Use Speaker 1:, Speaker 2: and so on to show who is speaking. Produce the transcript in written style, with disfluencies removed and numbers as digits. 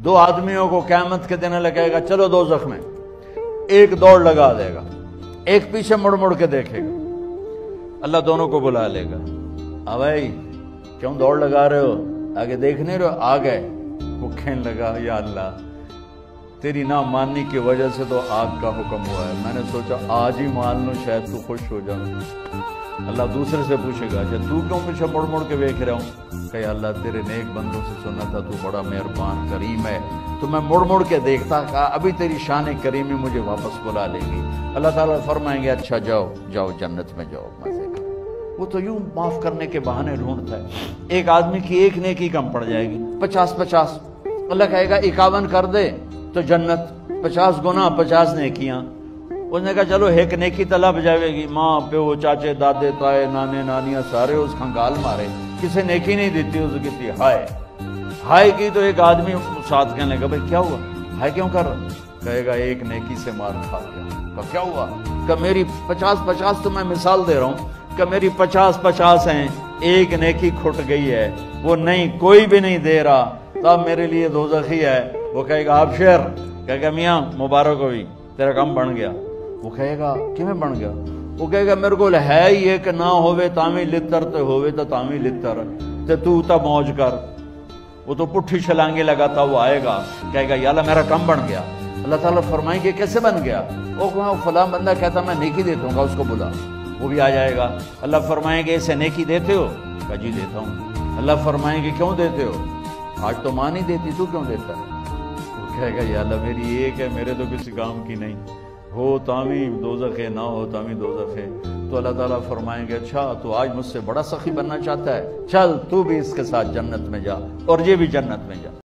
Speaker 1: دو آدمیوں کو قیامت کے دن لگے گا چلو دوزخ میں، ایک دوڑ لگا دے گا، ایک پیچھے مڑ مڑ کے دیکھے گا، اللہ دونوں کو بلا لے گا، بھائی کیوں دوڑ لگا رہے ہو، آگے دیکھ نہیں رہے ہو؟ آ گئے۔ وہ کہنے لگا یا اللہ تیری نہ ماننے کی وجہ سے تو آگ کا حکم ہوا ہے، میں نے سوچا آج ہی مان لوں شاید تو خوش ہو جاؤں۔ اللہ دوسرے سے پوچھے گا اچھا تو کیوں پیچھے مڑ مڑ کے دیکھ رہا ہوں؟ کہ اللہ تیرے نیک بندوں سے سنا تھا تو بڑا مہربان کریم ہے، تو میں مڑ مڑ کے دیکھتا، کہا ابھی تیری شان کریمی مجھے واپس بلا لے گی۔ اللہ تعالیٰ فرمائیں گے اچھا جاؤ جاؤ جنت میں جاؤ مزے کرو۔ وہ تو یوں معاف کرنے کے بہانے ڈھونڈتا ہے۔ ایک آدمی کی ایک نیکی کم پڑ جائے گی، 50 اللہ کہے گا 51 کر دے تو جنت، 50 گنا 50 نیکیاں۔ اس نے کہا چلو ایک نیکی طلب جائے گی، ماں پیو چاچے دادے تائے نانے نانیاں سارے اس کھنگال مارے، کسے نیکی نہیں دیتی، اس کی ہائے ہائے کی تو ایک آدمی ساتھ کہنے لگا بھائی کیا ہوا، ہائے کیوں کر رہا؟ کہے گا ایک نیکی سے مار کھا گیا۔ کہا کیا ہوا؟ کہ میری 50 تو میں مثال دے رہا ہوں کہ میری 50 ہیں، ایک نیکی کھٹ گئی ہے، وہ نہیں کوئی بھی نہیں دے رہا، تب میرے لیے دوزخی ہے۔ وہ کہے گا آپ شیر، کہے گا میاں مبارک ہوئی تیرا کام بن گیا۔ وہ کہے گا کیوں بن گیا؟ وہ کہے گا میرے کو ہے یہ کہ نہ ہوئے تامی لتر تے ہوئے تو تامی لتر تے تو تا موج کر۔ وہ تو پٹھی چھلانگے لگاتا وہ آئے گا، کہے گا یا اللہ میرا کام بن گیا۔ اللہ تعالیٰ فرمائیں گے کیسے بن گیا؟ وہ کہاں فلاں بندہ کہتا میں نیکی دیتا ہوں گا، اس کو بلا، وہ بھی آ جائے گا۔ اللہ فرمائیں گے اسے نیکی دیتے ہو؟ کہا جی دیتا ہوں۔ اللہ فرمائیں گے کیوں دیتے ہو؟ آج تو ماں نہیں دیتی تو کیوں دیتا ہے؟ وہ کہے گا یا اللہ میری ایک ہے، میرے تو کسی کام کی نہیں، ہو تامی دوزخ ہے، نہ ہو تامی دوزخ ہے۔ تو اللہ تعالیٰ فرمائیں گے اچھا تو آج مجھ سے بڑا سخی بننا چاہتا ہے، چل تو بھی اس کے ساتھ جنت میں جا اور یہ بھی جنت میں جا۔